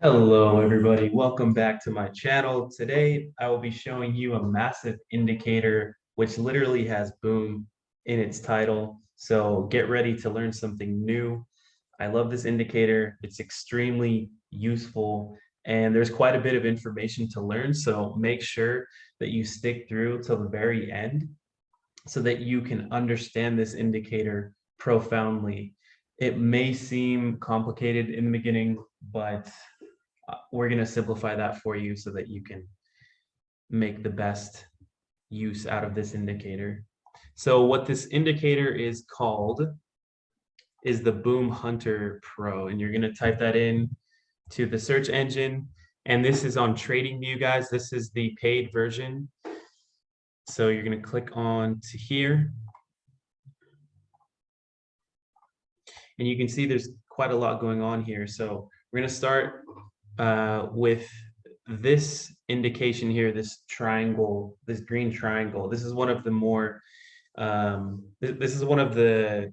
Hello, everybody. Welcome back to my channel. Today, I will be showing you a massive indicator, which literally has boom in its title. So get ready to learn something new. I love this indicator. It's extremely useful, and there's quite a bit of information to learn. So make sure that you stick through till the very end so that you can understand this indicator profoundly. It may seem complicated in the beginning, but we're going to simplify that for you so that you can make the best use out of this indicator. So what this indicator is called is the Boom Hunter Pro, and you're going to type that in to the search engine. And this is on Tradingview, guys. This is the paid version. So you're going to click on to here. And you can see there's quite a lot going on here. So we're going to start with this indication here, this triangle, this green triangle. This is one of the more, this is one of the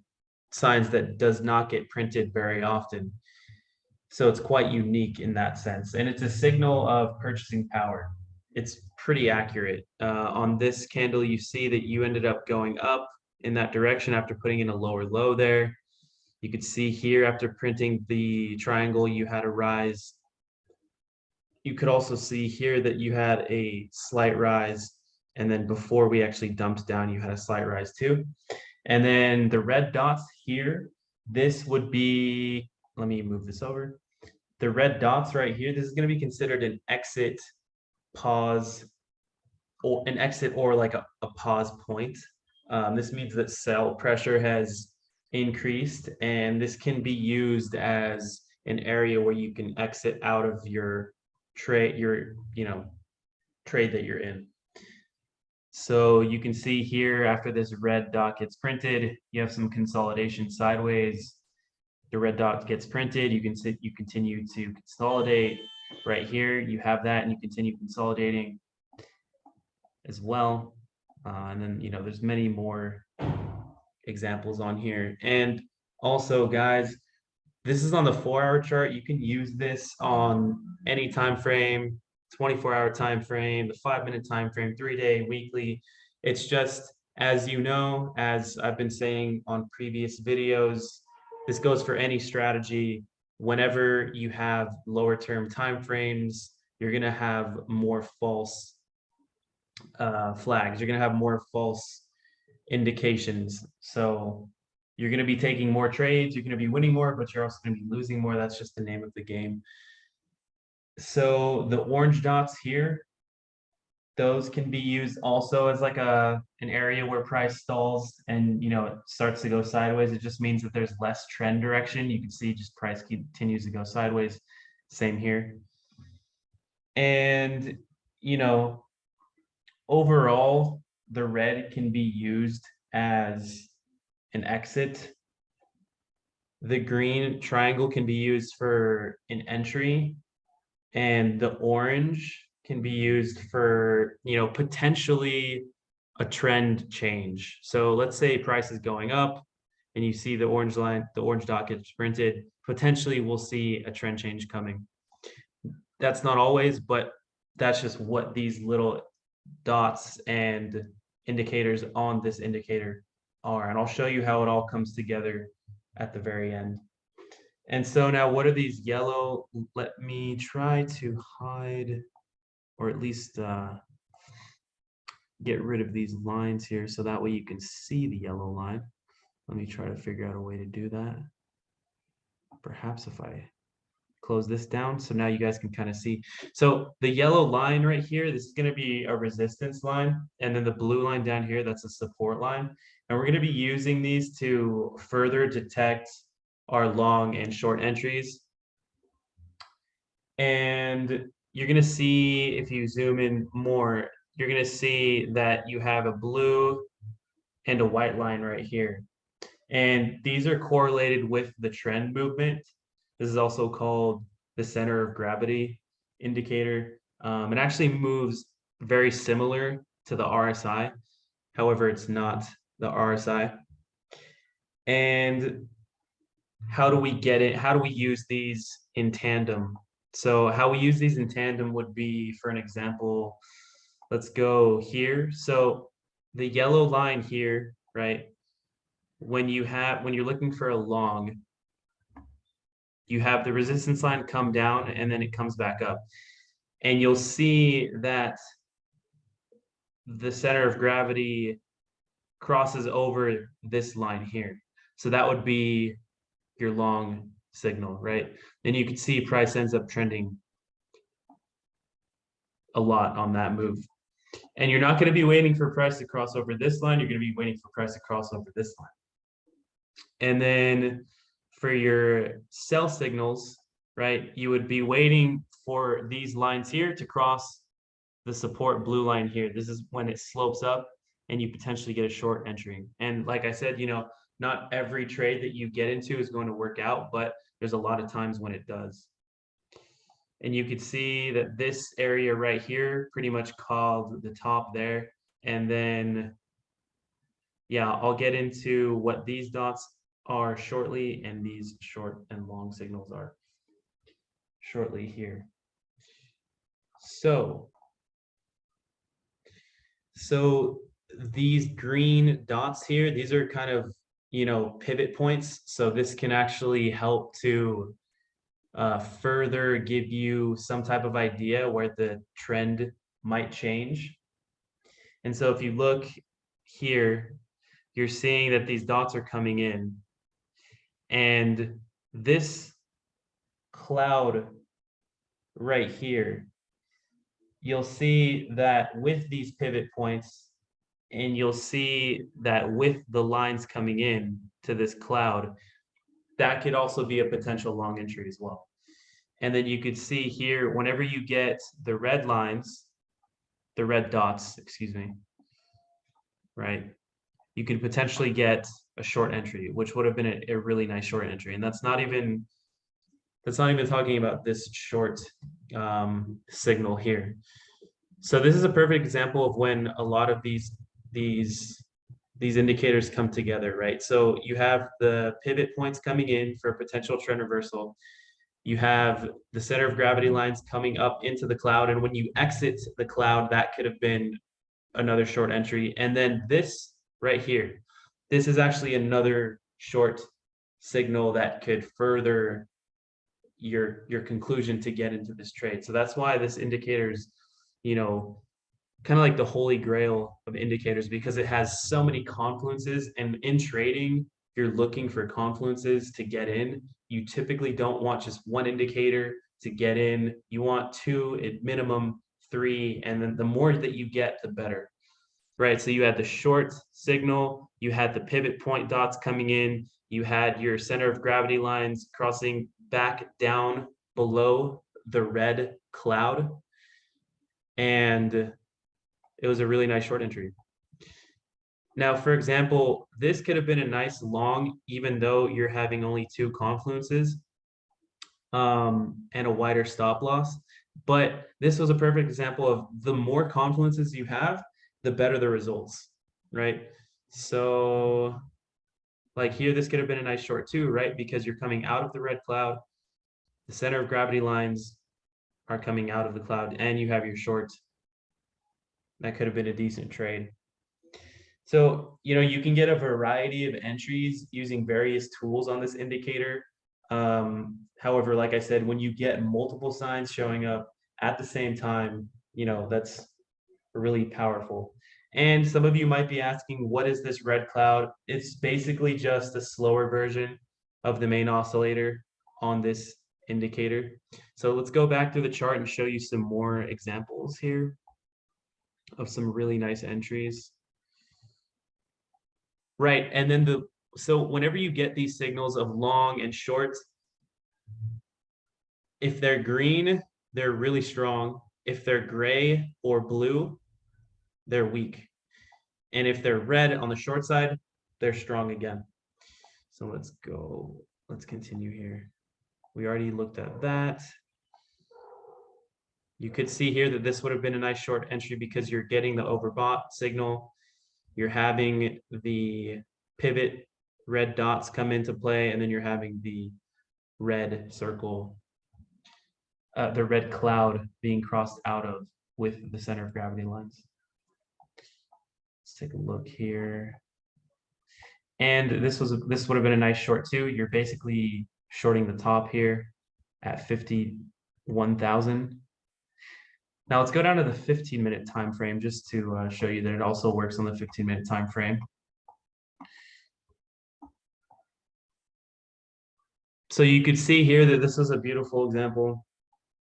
signs that does not get printed very often. So it's quite unique in that sense. And it's a signal of purchasing power. It's pretty accurate. On this candle, you see that you ended up going up in that direction after putting in a lower low there. You could see here after printing the triangle, you had a rise. You could also see here that you had a slight rise. And then before we actually dumped down, you had a slight rise too. And then the red dots here, this would be, let me move this over. The red dots right here, this is going to be considered an exit, pause, or an exit or like a pause point. This means that sell pressure has increased, and this can be used as an area where you can exit out of your trade, trade that you're in. So you can see here after this red dot gets printed, you have some consolidation sideways. The red dot gets printed, you continue to consolidate right here. You have that, and you continue consolidating as well. And then there's many more examples on here. And also, guys, this is on the 4-hour chart. You can use this on any time frame, 24-hour time frame, the 5-minute time frame, 3-day, weekly. It's just, as you know, as I've been saying on previous videos, this goes for any strategy. Whenever you have lower term time frames, you're going to have more false flags. You're going to have more false indications. So you're going to be taking more trades, you're going to be winning more, but you're also going to be losing more. That's just the name of the game. So the orange dots here, those can be used also as like an area where price stalls and it starts to go sideways. It just means that there's less trend direction. You can see just price continues to go sideways. Same here. And overall, the red can be used as an exit. The green triangle can be used for an entry, and the orange can be used for potentially a trend change. So let's say price is going up and you see the orange line, the orange dot gets printed, potentially we'll see a trend change coming. That's not always, but that's just what these little dots and indicators on this indicator are. And I'll show you how it all comes together at the very end. And so now what are these yellow? Let me try to hide, or at least get rid of these lines here so that way you can see the yellow line. Let me try to figure out a way to do that. Perhaps if I close this down so now you guys can kind of see. So the yellow line right here, this is going to be a resistance line, and then the blue line down here, that's a support line. And we're going to be using these to further detect our long and short entries. And you're going to see, if you zoom in more, you're going to see that you have a blue and a white line right here. And these are correlated with the trend movement. This is also called the center of gravity indicator. It actually moves very similar to the RSI. However, it's not the RSI. And how do we get it? How do we use these in tandem? So how we use these in tandem would be, for an example, let's go here. So the yellow line here, right? When you're looking for a long, you have the resistance line come down and then it comes back up. And you'll see that the center of gravity crosses over this line here. So that would be your long signal, right? Then you can see price ends up trending a lot on that move. And you're not going to be waiting for price to cross over this line. You're going to be waiting for price to cross over this line. And then for your sell signals, right, you would be waiting for these lines here to cross the support blue line here. This is when it slopes up and you potentially get a short entry. And like I said, not every trade that you get into is going to work out, but there's a lot of times when it does. And you could see that this area right here pretty much called the top there. And then, yeah, I'll get into what these dots are shortly and these short and long signals are shortly here. So these green dots here, these are kind of, pivot points. So this can actually help to further give you some type of idea where the trend might change. And so if you look here, you're seeing that these dots are coming in. And this cloud right here, you'll see that with these pivot points, and you'll see that with the lines coming in to this cloud, that could also be a potential long entry as well. And then you could see here, whenever you get the red lines, the red dots, excuse me, right? You could potentially get a short entry, which would have been a really nice short entry. And that's not even talking about this short signal here. So this is a perfect example of when a lot of these indicators come together, right? So you have the pivot points coming in for a potential trend reversal. You have the center of gravity lines coming up into the cloud. And when you exit the cloud, that could have been another short entry. And then this right here, this is actually another short signal that could further your conclusion to get into this trade. So that's why this indicator is, kind of like the holy grail of indicators, because it has so many confluences. And in trading, you're looking for confluences to get in. You typically don't want just one indicator to get in. You want two, at minimum three, and then the more that you get, the better. Right? So you had the short signal, you had the pivot point dots coming in, you had your center of gravity lines crossing back down below the red cloud, and it was a really nice short entry. Now, for example, this could have been a nice long, even though you're having only two confluences and a wider stop loss. But this was a perfect example of the more confluences you have, the better the results, right? So like here, this could have been a nice short too, right? Because you're coming out of the red cloud, the center of gravity lines are coming out of the cloud, and you have your short. That could have been a decent trade. So, you can get a variety of entries using various tools on this indicator. However, like I said, when you get multiple signs showing up at the same time, that's really powerful. And some of you might be asking, what is this red cloud? It's basically just a slower version of the main oscillator on this indicator. So let's go back to the chart and show you some more examples here of some really nice entries. Right, and then so whenever you get these signals of long and short, if they're green, they're really strong. If they're gray or blue, they're weak. And if they're red on the short side, they're strong again. So let's continue here. We already looked at that. You could see here that this would have been a nice short entry because you're getting the overbought signal. You're having the pivot red dots come into play, and then you're having the red circle the red cloud being crossed out of with the center of gravity lines. Let's take a look here. And this would have been a nice short too. You're basically shorting the top here at 51,000. Now let's go down to the 15-minute time frame just to show you that it also works on the 15-minute time frame. So you could see here that this is a beautiful example.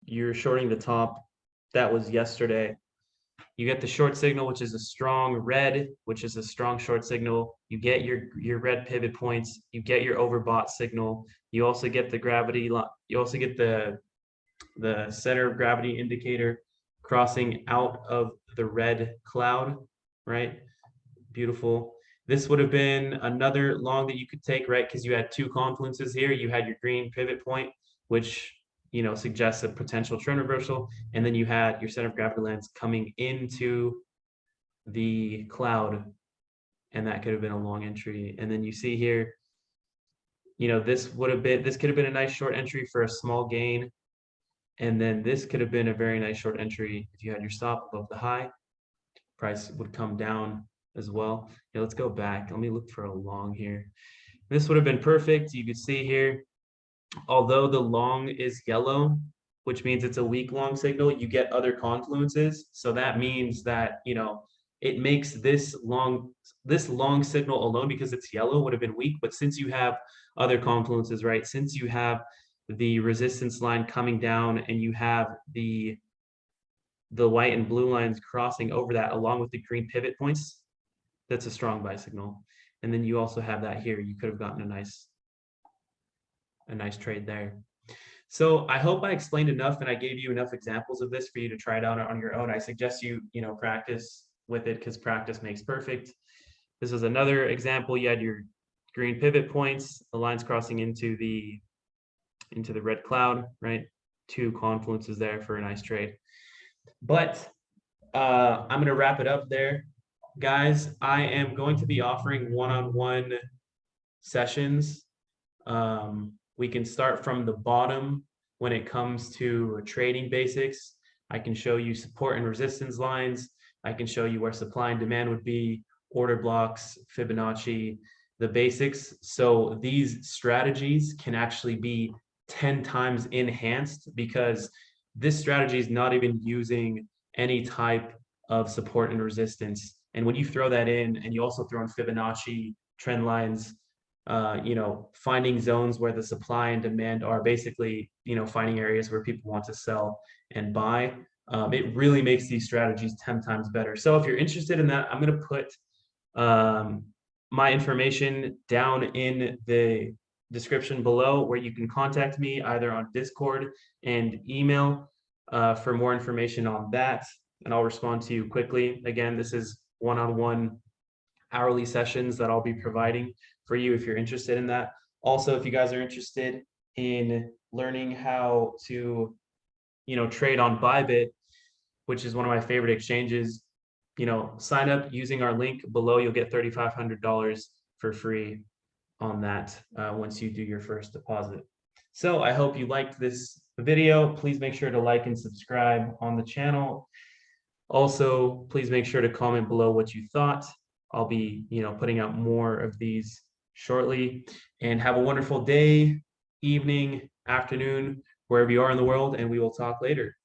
You're shorting the top. That was yesterday. You get the short signal, which is a strong red, which is a strong short signal. You get your red pivot points. You get your overbought signal. You also get the gravity. You also get the center of gravity indicator crossing out of the red cloud, right? Beautiful. This would have been another long that you could take, right? Because you had two confluences here. You had your green pivot point, which suggests a potential trend reversal, and then you had your center of gravity lines coming into the cloud, and that could have been a long entry. And then you see here, this could have been a nice short entry for a small gain, and then this could have been a very nice short entry if you had your stop above the high. Price would come down as well. Let's go back. Let me look for a long here. This would have been perfect. You could see here, although the long is yellow, which means it's a weak long signal, you get other confluences. So that means that, it makes this long signal alone, because it's yellow, would have been weak. But since you have other confluences, right? Since you have the resistance line coming down and you have the white and blue lines crossing over that along with the green pivot points, that's a strong buy signal. And then you also have that here. You could have gotten a nice trade there. So I hope I explained enough and I gave you enough examples of this for you to try it out on your own. I suggest you practice with it, because practice makes perfect. This is another example. You had your green pivot points, the lines crossing into the red cloud, right? Two confluences there for a nice trade. But I'm going to wrap it up there, guys. I am going to be offering one-on-one sessions. We can start from the bottom when it comes to trading basics. I can show you support and resistance lines. I can show you where supply and demand would be, order blocks, Fibonacci, the basics. So these strategies can actually be 10 times enhanced, because this strategy is not even using any type of support and resistance. And when you throw that in, and you also throw in Fibonacci, trend lines, finding zones where the supply and demand are, basically, finding areas where people want to sell and buy, it really makes these strategies 10 times better. So if you're interested in that, I'm going to put my information down in the description below, where you can contact me either on Discord and email for more information on that, and I'll respond to you quickly. Again, this is one-on-one hourly sessions that I'll be providing for you if you're interested in that. Also, if you guys are interested in learning how to, trade on Bybit, which is one of my favorite exchanges, sign up using our link below. You'll get $3,500 for free on that once you do your first deposit. So I hope you liked this video. Please make sure to like and subscribe on the channel. Also, please make sure to comment below what you thought. I'll be, putting out more of these shortly. And have a wonderful day, evening, afternoon, wherever you are in the world, and we will talk later.